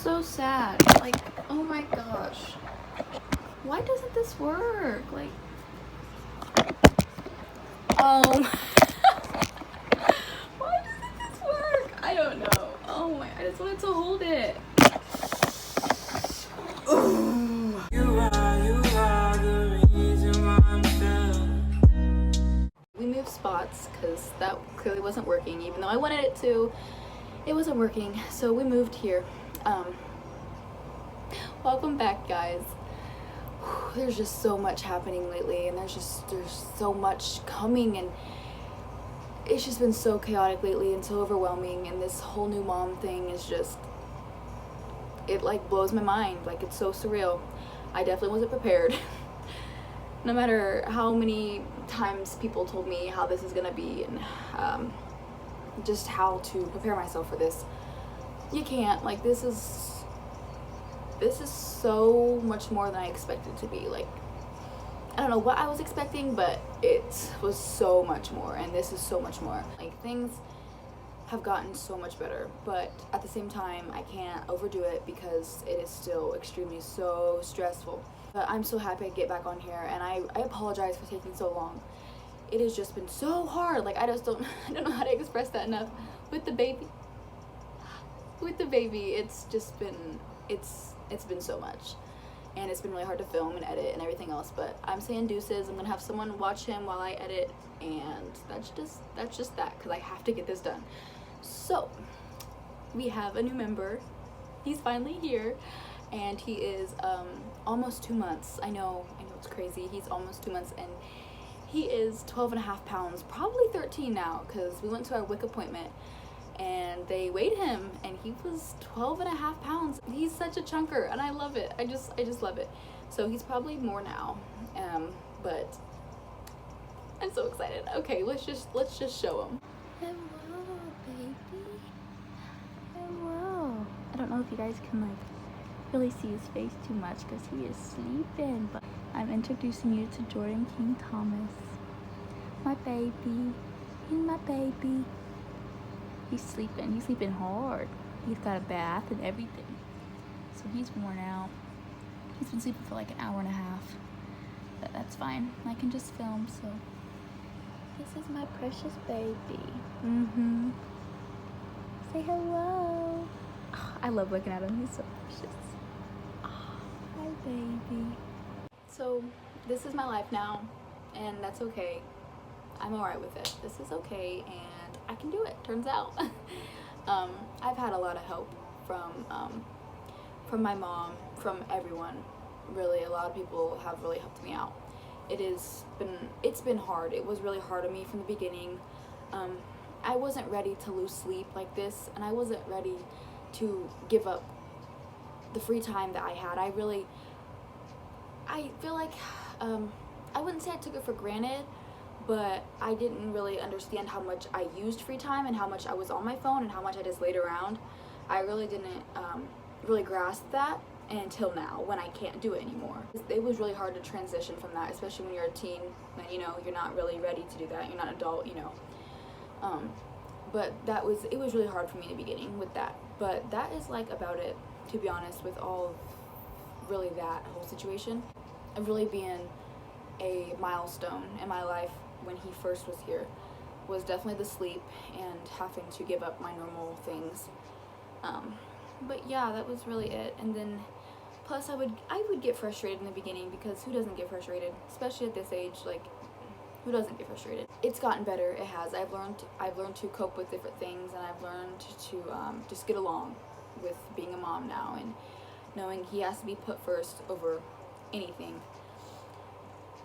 So sad. Like, oh my gosh. Why doesn't this work? Like, why doesn't this work? I don't know. Oh my, I just wanted to hold it. Ooh. You are the reason why I'm still. We moved spots because that clearly wasn't working, even though I wanted it to. It wasn't working, so we moved here. Welcome back, guys. There's just so much happening lately, and there's so much coming, and it's just been so chaotic lately and so overwhelming, and this whole new mom thing is just, it like blows my mind. Like, it's so surreal. I definitely wasn't prepared. No matter how many times people told me how this is gonna be and just how to prepare myself for this, you can't. Like, this is so much more than I expected to be. Like, I don't know what I was expecting, but it was so much more, and this is so much more. Like, things have gotten so much better, but at the same time, I can't overdo it because it is still extremely so stressful. But I'm so happy to get back on here, and I apologize for taking so long. It has just been so hard. Like, I don't know how to express that enough. With the baby, it's just been, it's been so much, and it's been really hard to film and edit and everything else. But I'm saying deuces. I'm gonna have someone watch him while I edit, and that's just that, because I have to get this done. So we have a new member. He's finally here, and he is almost 2 months. I know it's crazy. He's almost 2 months, and he is 12.5 pounds, probably 13 now, because we went to our WIC appointment and they weighed him, and he was 12.5 pounds. He's such a chunker, and I love it. I just love it. So he's probably more now, but I'm so excited. Okay, let's just show him. Hello, baby. Hello. I don't know if you guys can like really see his face too much because he is sleeping, but I'm introducing you to Jordan King Thomas. My baby. He's my baby. He's sleeping hard. He's got a bath and everything. So he's worn out. He's been sleeping for like an hour and a half. But that's fine. I can just film, so. This is my precious baby. Say hello. Oh, I love looking at him. He's so precious. Oh, hi, baby. So, this is my life now, and that's okay. I'm alright with it. This is okay, and I can do it, turns out. I've had a lot of help from my mom, from everyone. Really, a lot of people have really helped me out. It's been hard. It was really hard on me from the beginning. I wasn't ready to lose sleep like this, and I wasn't ready to give up the free time that I had. I feel like, I wouldn't say I took it for granted, but I didn't really understand how much I used free time and how much I was on my phone and how much I just laid around. I really didn't really grasp that until now, when I can't do it anymore. It was really hard to transition from that, especially when you're a teen, when you're not really ready to do that. You're not an adult, but it was really hard for me in the beginning with that. But that is like about it, to be honest, with all really that whole situation. Of really being a milestone in my life when he first was here was definitely the sleep and having to give up my normal things. But yeah, that was really it. And then plus I would get frustrated in the beginning, because who doesn't get frustrated, especially at this age? Like, who doesn't get frustrated? It's gotten better. It has. I've learned to cope with different things, and I've learned to just get along with being a mom now, and knowing he has to be put first over anything.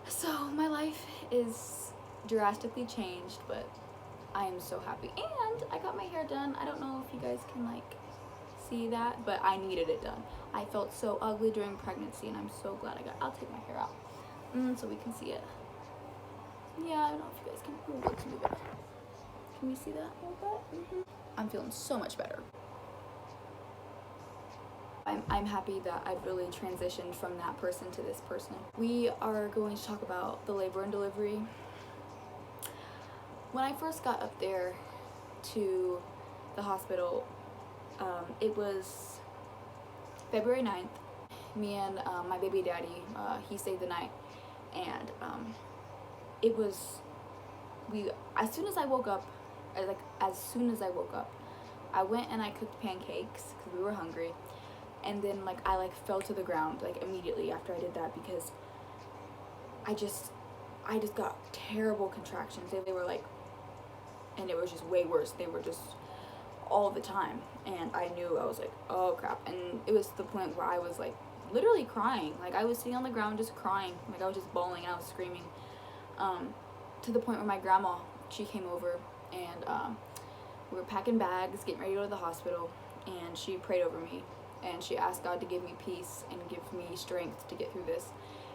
So my life is drastically changed, but I am so happy. And I got my hair done. I don't know if you guys can like see that, but I needed it done. I felt so ugly during pregnancy, and I'm so glad I'll take my hair out so we can see it. Yeah, I don't know if you guys can. Ooh, let's move it. Can we see that a little bit? I'm feeling so much better. I'm happy that I've really transitioned from that person to this person. We are going to talk about the labor and delivery. When I first got up there to the hospital, it was February 9th, me and my baby daddy, he stayed the night, and it was, as soon as I woke up, I went and I cooked pancakes because we were hungry, and then I fell to the ground immediately after I did that, because I just got terrible contractions. They were and it was just way worse. They were just all the time, and I knew, I was like, oh crap. And it was to the point where I was literally crying. I was sitting on the ground just crying. I was just bawling and I was screaming, to the point where my grandma, she came over, and we were packing bags, getting ready to go to the hospital, and she prayed over me, and she asked God to give me peace and give me strength to get through this.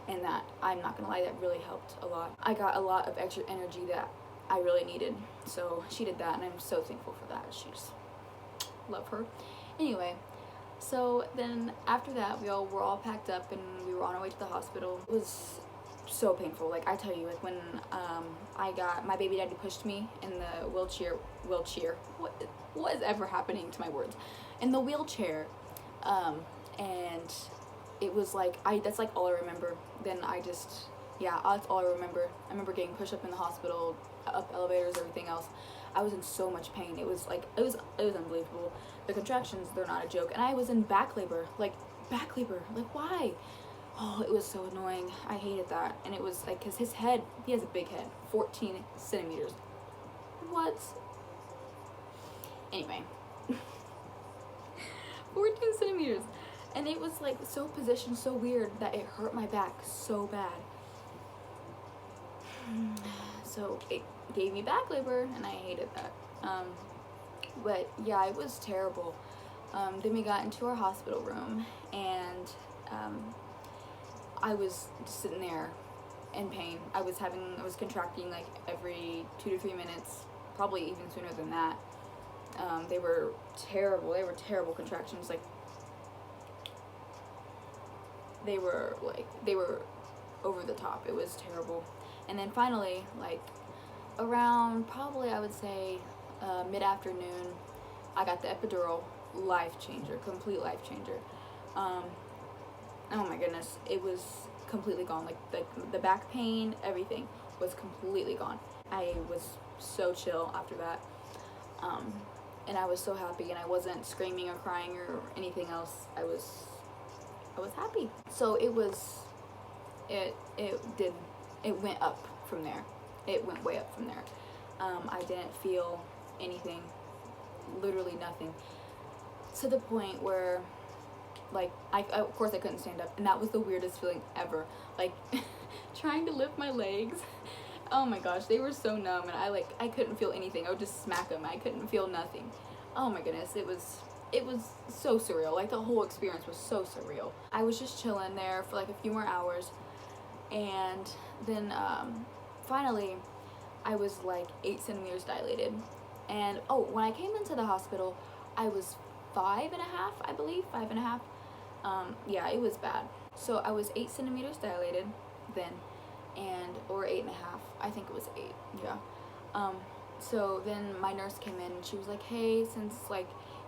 And that, I'm not gonna lie, that really helped a lot. I got a lot of extra energy that I really needed. So she did that, and I'm so thankful for that. She just, love her. Anyway, so then after that, we all were all packed up and we were on our way to the hospital. It was so painful. I tell you, when my baby daddy pushed me in the wheelchair, what is ever happening to my words? In the wheelchair, and it was that's all I remember. Then that's all I remember. I remember getting pushed up in the hospital, up elevators, everything else. I was in so much pain. It was it was unbelievable. The contractions, they're not a joke. And I was in back labor. Why? Oh, it was so annoying. I hated that. And it was because his head, he has a big head, 14 centimeters. What? Anyway. 14 centimeters. And it was so positioned so weird that it hurt my back so bad. So it gave me back labor, and I hated that. But yeah, it was terrible. Then we got into our hospital room, and I was just sitting there in pain. I was contracting every 2 to 3 minutes, probably even sooner than that. They were terrible. They were terrible contractions. They were over the top. It was terrible. And then finally, around probably, I would say, mid-afternoon, I got the epidural. Life changer, complete life changer. Oh my goodness, it was completely gone. The back pain, everything was completely gone. I was so chill after that. And I was so happy, and I wasn't screaming or crying or anything else. I was happy. So it went up from there. It went way up from there. I didn't feel anything, literally nothing, to the point where of course I couldn't stand up, and that was the weirdest feeling ever. Trying to lift my legs, oh my gosh, they were so numb, and I couldn't feel anything. I would just smack them. I couldn't feel nothing. Oh my goodness, it was so surreal. The whole experience was so surreal. I was just chilling there for a few more hours, and then finally I was 8 centimeters dilated. And when I came into the hospital, I was 5.5, I believe, 5.5. Yeah, it was bad. So I was 8 centimeters dilated then, or 8.5. I think it was 8. Yeah. So then my nurse came in, and she was like, hey, since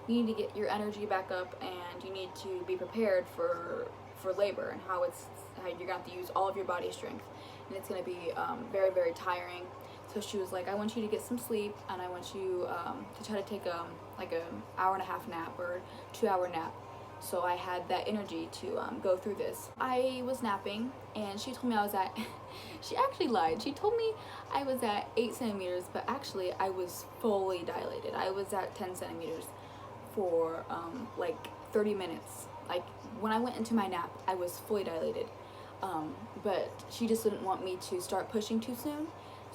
you need to get your energy back up, and you need to be prepared for labor, and how you're gonna have to use all of your body strength, and it's gonna be very, very tiring. So she was like, I want you to get some sleep, and I want you to try to take an hour-and-a-half nap or 2-hour nap. So I had that energy to go through this. I was napping, and she told me I was at, she actually lied. She told me I was at 8 centimeters, but actually I was fully dilated. I was at 10 centimeters for 30 minutes. When I went into my nap, I was fully dilated. But she just didn't want me to start pushing too soon,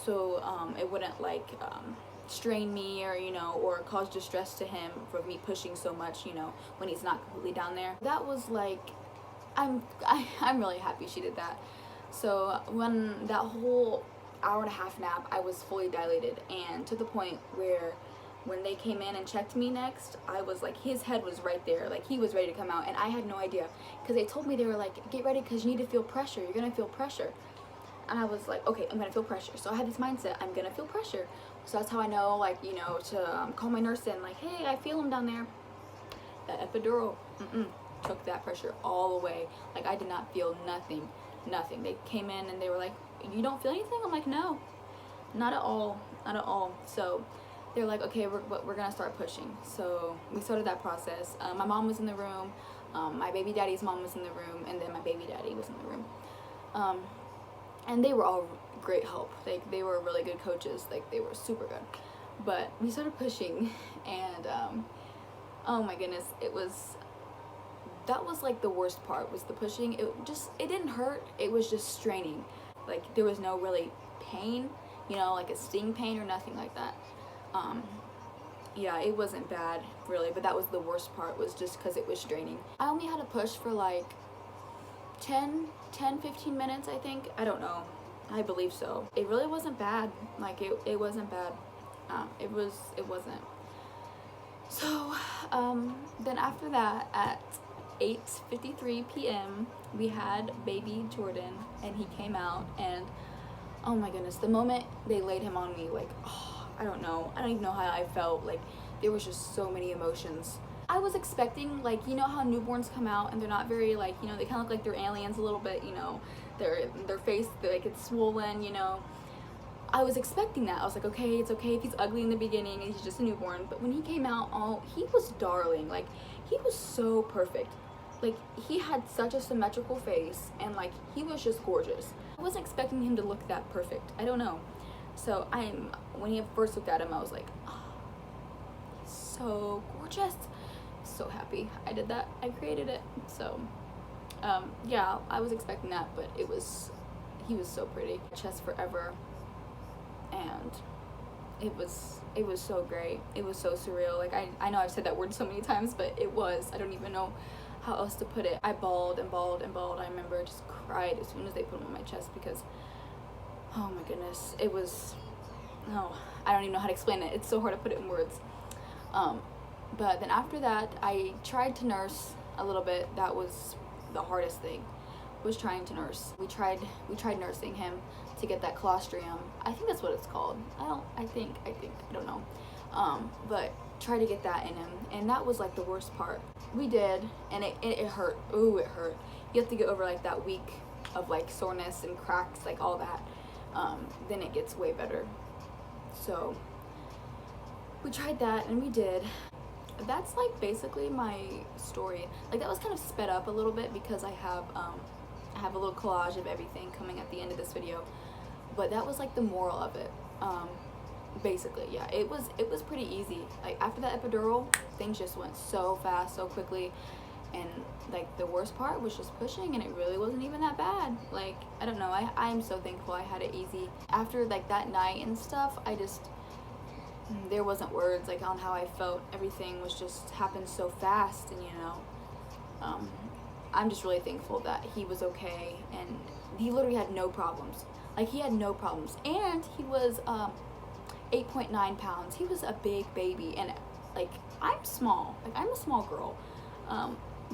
so it wouldn't strain me, or cause distress to him for me pushing so much, when he's not completely down there. That was I'm really happy she did that. So when that whole hour-and-a-half nap, I was fully dilated, and to the point where when they came in and checked me next, I was his head was right there, he was ready to come out, and I had no idea, because they told me, they were get ready, because you need to feel pressure, you're gonna feel pressure. And I was okay, I'm gonna feel pressure. So I had this mindset, I'm gonna feel pressure. So that's how I know, to call my nurse in, hey, I feel him down there. That epidural, took that pressure all away. Like, I did not feel nothing. They came in and they were like, you don't feel anything? I'm like, no, not at all, not at all. So they're like, okay, we're gonna start pushing. So we started that process. My mom was in the room, my baby daddy's mom was in the room, and then my baby daddy was in the room. And they were all great help. Like, they were really good coaches. Like, they were super good. But we started pushing, and oh my goodness, that was like the worst part, was the pushing. It didn't hurt, it was just straining. Like, there was no really pain, you know, like a sting pain or nothing like that. Yeah, it wasn't bad really, but that was the worst part, was just because it was straining. I only had to push for like 10-15 minutes, I think. I don't know, I believe so. It really wasn't bad. Like, it wasn't bad. It wasn't. So then after that, at 8:53 p.m. we had baby Jordan, and he came out, and oh my goodness, the moment they laid him on me, like, oh, I don't even know how I felt. Like, there was just so many emotions. I was expecting, like, you know how newborns come out and they're not very, like, you know, they kind of look like they're aliens a little bit, you know, their face, like, it's swollen, you know. I was expecting that. I was like, okay, it's okay if he's ugly in the beginning and he's just a newborn. But when he came out, oh, he was darling. Like, he was so perfect. Like, he had such a symmetrical face, and like, he was just gorgeous. I wasn't expecting him to look that perfect. I don't know. So when he first looked at him, I was like, oh, he's so gorgeous. So happy I did that. I created it. So yeah, I was expecting that, but he was so pretty. Chest forever. And it was so great. It was so surreal. Like, I know I've said that word so many times, but it was. I don't even know how else to put it. I bawled and bawled and bawled. I remember I just cried as soon as they put him on my chest, because oh my goodness, it was, no, I don't even know how to explain it. It's so hard to put it in words. But then after that, I tried to nurse a little bit. That was the hardest thing, was trying to nurse. We tried nursing him to get that colostrum. I think that's what it's called. I don't know. But try to get that in him, and that was like the worst part. We did, and it hurt. Ooh, it hurt. You have to get over like that week of like soreness and cracks, like all that. Then it gets way better. So we tried that, and we did. That's like basically my story. Like, that was kind of sped up a little bit because I have a little collage of everything coming at the end of this video, but that was like the moral of it. Basically, yeah, it was pretty easy. Like, after that epidural, things just went so fast, so quickly, and like the worst part was just pushing, and it really wasn't even that bad. Like, I don't know, I'm so thankful I had it easy. After like that night and stuff, there wasn't words like on how I felt. Everything was just happened so fast, and you know, I'm just really thankful that he was okay, and he literally had no problems. Like, he had no problems, and he was 8.9 pounds. He was a big baby, and like, I'm small. Like, I'm a small girl.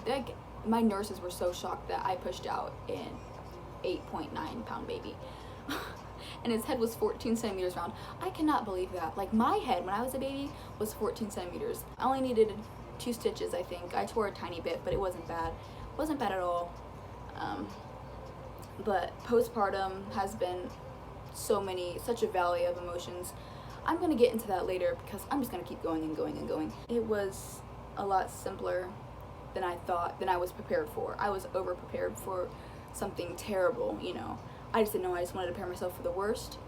Like, my nurses were so shocked that I pushed out an 8.9 pound baby. And his head was 14 centimeters round. I cannot believe that. Like, my head when I was a baby was 14 centimeters. I only needed 2 stitches, I think. I tore a tiny bit, but it wasn't bad. It wasn't bad at all. But postpartum has been such a valley of emotions. I'm gonna get into that later, because I'm just gonna keep going and going and going. It was a lot simpler than I thought, than I was prepared for. I was over prepared for something terrible, you know. I just didn't know. I just wanted to prepare myself for the worst,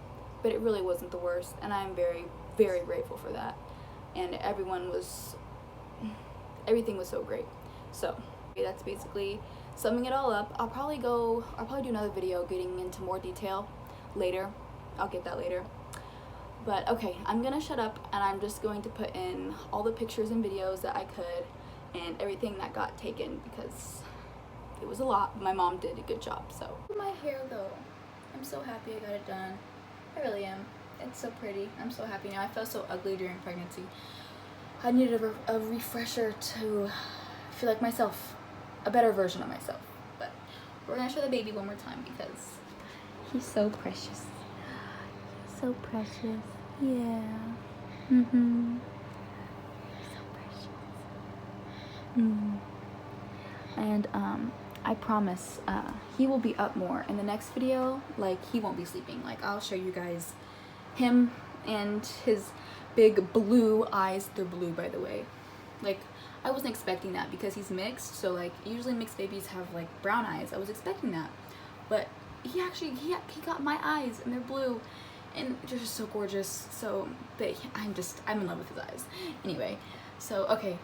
but it really wasn't the worst, and I'm very, very grateful for that. And everything was so great. So that's basically summing it all up. I'll probably do another video getting into more detail later. I'll get that later. But okay, I'm gonna shut up, and I'm just going to put in all the pictures and videos that I could, and everything that got taken, because it was a lot. My mom did a good job. So my hair though, I'm so happy I got it done. I really am. It's so pretty. I'm so happy now. I felt so ugly during pregnancy. I needed a refresher to feel like myself, a better version of myself. But we're gonna show the baby one more time, because he's so precious. So precious. Yeah. So precious. And I promise he will be up more in the next video. Like, he won't be sleeping. Like, I'll show you guys him and his big blue eyes. They're blue, by the way. Like, I wasn't expecting that because he's mixed, so like usually mixed babies have like brown eyes. I was expecting that, but he got my eyes and they're blue and they're just so gorgeous. So I'm in love with his eyes. Anyway, so okay,